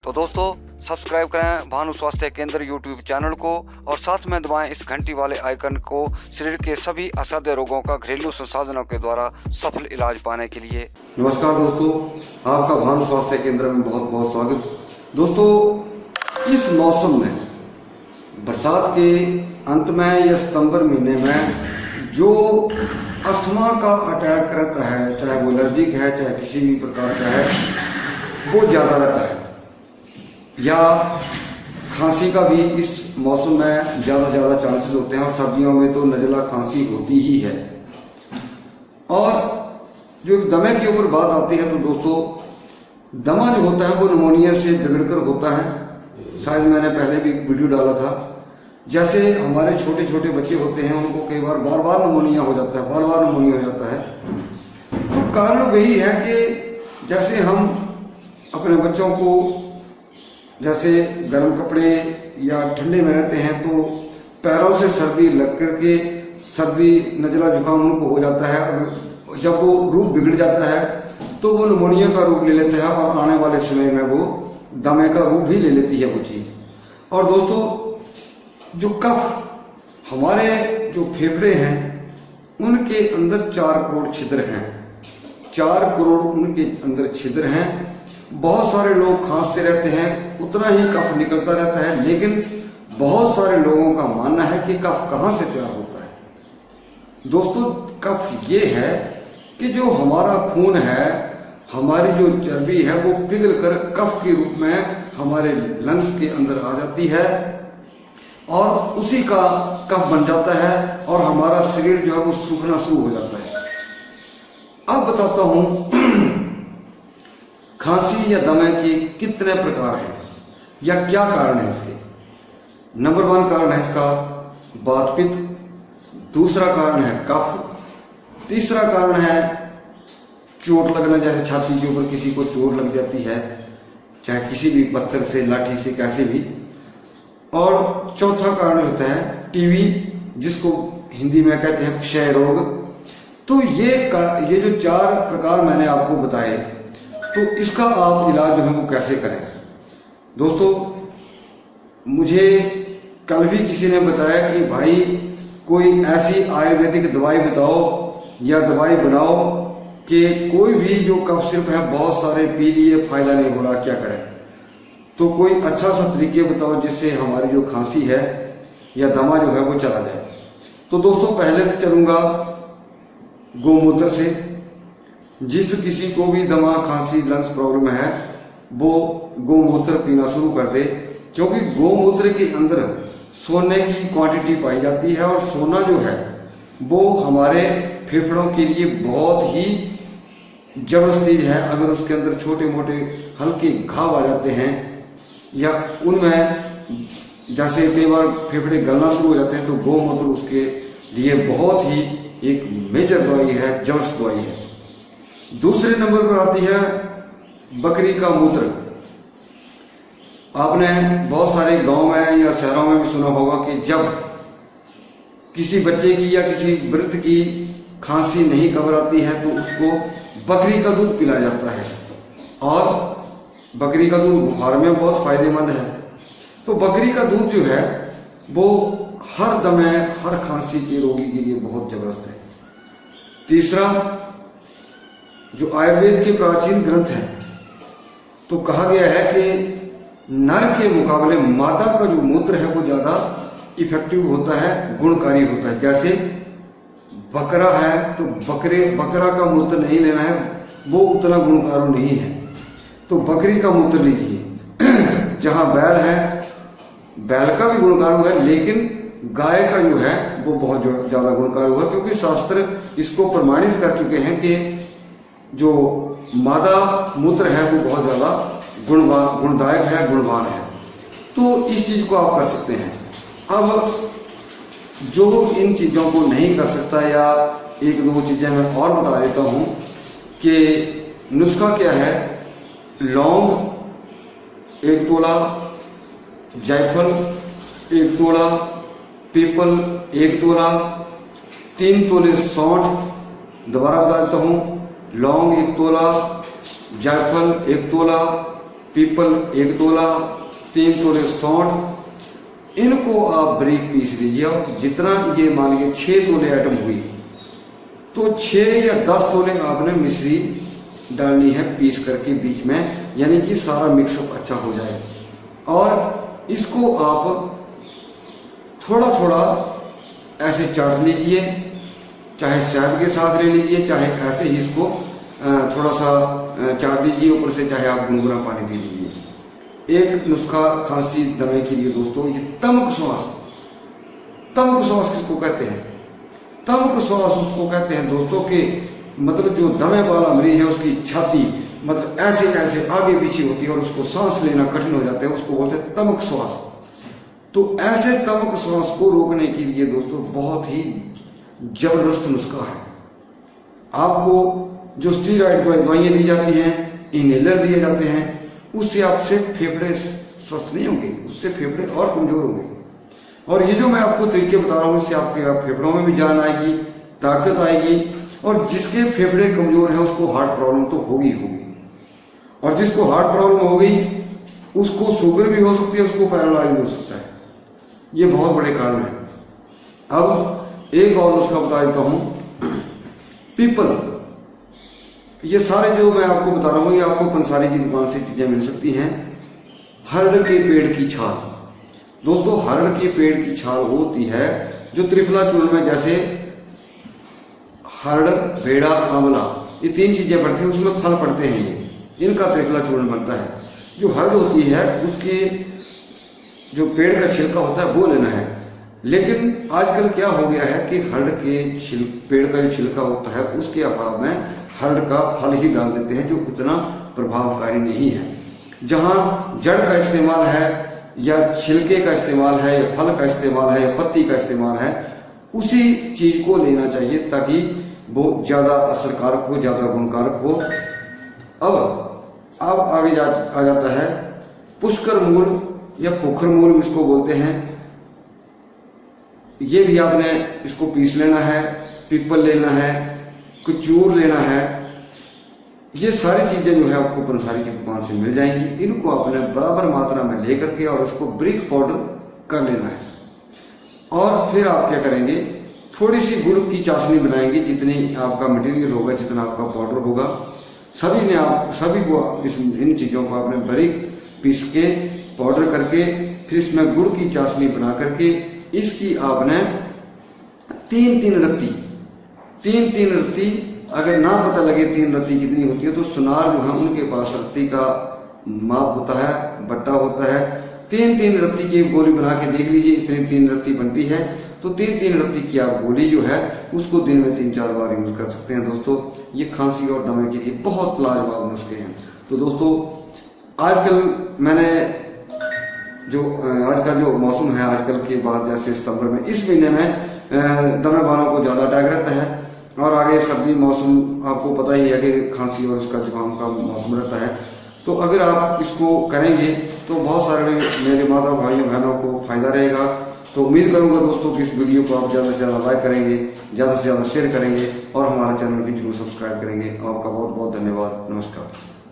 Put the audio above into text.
तो दोस्तों सब्सक्राइब करें भानु स्वास्थ्य केंद्र यूट्यूब चैनल को और साथ में दबाएं इस घंटी वाले आइकन को शरीर के सभी असाध्य रोगों का घरेलू संसाधनों के द्वारा सफल इलाज पाने के लिए। नमस्कार दोस्तों, आपका भानु स्वास्थ्य केंद्र में बहुत बहुत स्वागत। दोस्तों, इस मौसम में बरसात के अंत में या सितंबर महीने में जो अस्थमा का अटैक रहता है, चाहे वो एलर्जिक है चाहे किसी भी प्रकार का है, वो ज़्यादा रहता है। या खांसी का भी इस मौसम में ज़्यादा चांसेस होते हैं और सर्दियों में तो नज़ला खांसी होती ही है। और जो दमे के ऊपर बात आती है तो दोस्तों, दमा जो होता है वो निमोनिया से बिगड़कर होता है। शायद मैंने पहले भी वीडियो डाला था। जैसे हमारे छोटे छोटे बच्चे होते हैं, उनको कई बार बार निमोनिया हो जाता है, बार निमोनिया हो जाता है। तो कारण वही है कि जैसे हम अपने बच्चों को जैसे गर्म कपड़े या ठंडे में रहते हैं तो पैरों से सर्दी लग करके सर्दी नज़ला जुकाम उनको हो जाता है। और जब वो रूप बिगड़ जाता है तो वो निमोनिया का रूप ले लेता है और आने वाले समय में वो दमे का रूप भी ले लेती है वो चीज़। और दोस्तों, जो कफ, हमारे जो फेफड़े हैं उनके अंदर 4 करोड़ छिद्र हैं। 4 करोड़ उनके अंदर छिद्र हैं। बहुत सारे लोग खांसते रहते हैं, उतना ही कफ निकलता रहता है, लेकिन बहुत सारे लोगों का मानना है कि कफ कहाँ से तैयार होता है। दोस्तों, कफ ये है कि जो हमारा खून है, हमारी जो चर्बी है, वो पिघल कर कफ के रूप में हमारे लंग्स के अंदर आ जाती है और उसी का कफ बन जाता है और हमारा शरीर जो है वो सूखना शुरू हो जाता है। अब बताता हूँ खांसी या दमे के कितने प्रकार हैं या क्या कारण है इसके। नंबर 1 कारण है इसका वात पित्त, दूसरा कारण है कफ, तीसरा कारण है चोट लगना, जैसे छाती के ऊपर किसी को चोट लग जाती है, चाहे किसी भी पत्थर से, लाठी से, कैसे भी। और चौथा कारण होता है टीबी, जिसको हिंदी में कहते हैं क्षय रोग। तो ये जो 4 प्रकार मैंने आपको बताए, तो इसका आप इलाज जो है वो कैसे करें। दोस्तों, मुझे कल भी किसी ने बताया कि भाई कोई ऐसी आयुर्वेदिक दवाई बताओ या दवाई बनाओ कि कोई भी जो कफ सिरप है बहुत सारे पी लिए, फायदा नहीं हो रहा, क्या करें। तो कोई अच्छा सा तरीके बताओ जिससे हमारी जो खांसी है या दमा जो है वो चला जाए। तो दोस्तों, पहले तो चलूँगा गोमूत्र से। जिस किसी को भी दमा, खांसी, लंग्स प्रॉब्लम है, वो गोमूत्र पीना शुरू कर दे, क्योंकि गोमूत्र के अंदर सोने की क्वांटिटी पाई जाती है और सोना जो है वो हमारे फेफड़ों के लिए बहुत ही जबरदस्त चीज है। अगर उसके अंदर छोटे मोटे हल्के घाव आ जाते हैं या उनमें जैसे कई बार फेफड़े गलना शुरू हो जाते हैं, तो गोमूत्र उसके लिए बहुत ही एक मेजर दवाई है, जबरदस्त दवाई है। दूसरे नंबर पर आती है बकरी का मूत्र। आपने बहुत सारे गांव में या शहरों में भी सुना होगा कि जब किसी बच्चे की या किसी वृद्ध की खांसी नहीं घबराती है तो उसको बकरी का दूध पिलाया जाता है। और बकरी का दूध बुखार में बहुत फायदेमंद है। तो बकरी का दूध जो है वो हर दमे, हर खांसी के रोगी के लिए बहुत जबरदस्त है। तीसरा, जो आयुर्वेद के प्राचीन ग्रंथ हैं, तो कहा गया है कि नर के मुकाबले मादा का जो मूत्र है वो ज़्यादा इफेक्टिव होता है, गुणकारी होता है। जैसे बकरा है तो बकरा का मूत्र नहीं लेना है, वो उतना गुणकारी नहीं है, तो बकरी का मूत्र लीजिए। जहाँ बैल है, बैल का भी गुणकारी है, लेकिन गाय का जो है वो बहुत ज़्यादा गुणकारी हुआ, क्योंकि शास्त्र इसको प्रमाणित कर चुके हैं कि जो मादा मूत्र है वो बहुत ज़्यादा गुणदायक है, गुणवान है। तो इस चीज़ को आप कर सकते हैं। अब जो इन चीज़ों को नहीं कर सकता, या 1-2 चीज़ें मैं और बता देता हूँ कि नुस्खा क्या है। लौंग 1 तोला, जायफल 1 तोला, पीपल 1 तोला, 3 तोले सौंठ, दोबारा बता देता हूँ, लौंग 1 तोला, जायफल 1 तोला, पीपल 1 तोला, 3 तोले सौंठ, इनको आप बारीक पीस लीजिए। और जितना ये मान लीजिए 6 तोले आइटम हुई तो 6 या 10 तोले आपने मिश्री डालनी है पीस करके बीच में, यानी कि सारा मिक्सअप अच्छा हो जाए। और इसको आप थोड़ा थोड़ा ऐसे चाट लीजिए, चाहे शहद के साथ ले लीजिए, चाहे ऐसे ही इसको थोड़ा सा चाट लीजिए ऊपर से, चाहे आप गुनगुना पानी पी लीजिए। एक नुस्खा खांसी दमे के लिए दोस्तों, ये तमक श्वास। तमक श्वास किसको कहते हैं? तमक श्वास उसको कहते हैं दोस्तों के मतलब जो दमे वाला मरीज है उसकी छाती मतलब ऐसे ऐसे आगे पीछे होती है और उसको सांस लेना कठिन हो जाता है, उसको बोलते हैं तमक श्वास। तो ऐसे तमक श्वास को रोकने के लिए दोस्तों बहुत ही जबरदस्त नुस्खा है। आपको जो स्टीरॉइड दवाइयाँ दी जाती हैं, इनहेलर दिए जाते हैं, उससे आपसे फेफड़े स्वस्थ नहीं होंगे, उससे फेफड़े और कमजोर होंगे। और ये जो मैं आपको तरीके बता रहा हूँ, इससे आपके फेफड़ों में भी जान आएगी, ताकत आएगी। और जिसके फेफड़े कमजोर हैं उसको हार्ट प्रॉब्लम तो होगी होगी, और जिसको हार्ट प्रॉब्लम हो गई उसको शुगर भी हो सकती है, उसको पैरालाइज भी हो सकता है। ये बहुत बड़े कारण हैं। अब एक और नुस्खा बता देता हूँ, पीपल। ये सारे जो मैं आपको बता रहा हूँ ये आपको पंसारी की दुकान से चीजें मिल सकती हैं। हरड़ के पेड़ की छाल दोस्तों, हरड़ के पेड़ की छाल वो होती है जो त्रिफला चूर्ण में, जैसे हरड़, भेड़ा, आंवला, ये 3 चीजें पड़ती हैं, उसमें फल पड़ते हैं, ये इनका त्रिफला चूर्ण बनता है। जो हरड़ होती है उसके जो पेड़ का छिलका होता है वो लेना है। लेकिन आजकल क्या हो गया है कि हरड़ के पेड़ का जो छिलका होता है उसके अभाव में हरड़ का फल ही डाल देते हैं, जो उतना प्रभावकारी नहीं है। जहाँ जड़ का इस्तेमाल है या छिलके का इस्तेमाल है या फल का इस्तेमाल है या पत्ती का इस्तेमाल है, उसी चीज को लेना चाहिए ताकि वो ज्यादा असरकारक हो, ज्यादा गुणकारक हो। अब आगे आ जाता है पुष्कर मूल या पोखर मूल भी इसको बोलते हैं। ये भी आपने इसको पीस लेना है, पीपल लेना है, कचूर लेना है। ये सारी चीजें जो है आपको पंसारी की दुकान से मिल जाएंगी। इनको आपने बराबर मात्रा में लेकर के और इसको ब्रिक पाउडर कर लेना है। और फिर आप क्या करेंगे, थोड़ी सी गुड़ की चाशनी बनाएंगे, जितनी आपका मटेरियल होगा, जितना आपका पाउडर होगा, सभी को इन चीजों को आपने बारीक पीस के पाउडर करके फिर इसमें गुड़ की चाशनी बना करके इसकी आपने 3-3 रत्ती, अगर ना पता लगे 3 रत्ती कितनी होती है तो सुनार जो है उनके पास रत्ती का माप होता है, बट्टा होता है। 3-3 रत्ती की गोली बना के देख लीजिए, इतनी 3 रत्ती बनती है। तो 3-3 रत्ती की आप गोली जो है उसको दिन में 3-4 बार यूज कर सकते हैं दोस्तों। ये खांसी और दमे के लिए बहुत लाजवाब नुस्खे हैं। तो दोस्तों आजकल मैंने जो आज का जो मौसम है, आजकल के बाद जैसे सितंबर में, इस महीने में दमे वालों को ज़्यादा अटैक रहता है। और आगे सर्दी मौसम आपको पता ही है कि खांसी और उसका जुकाम का मौसम रहता है। तो अगर आप इसको करेंगे तो बहुत सारे मेरे माता भाइयों बहनों को फायदा रहेगा। तो उम्मीद करूंगा दोस्तों कि इस वीडियो को आप ज़्यादा से ज़्यादा लाइक करेंगे, ज़्यादा से ज़्यादा शेयर करेंगे और हमारा चैनल भी जरूर सब्सक्राइब करेंगे। आपका बहुत बहुत धन्यवाद। नमस्कार।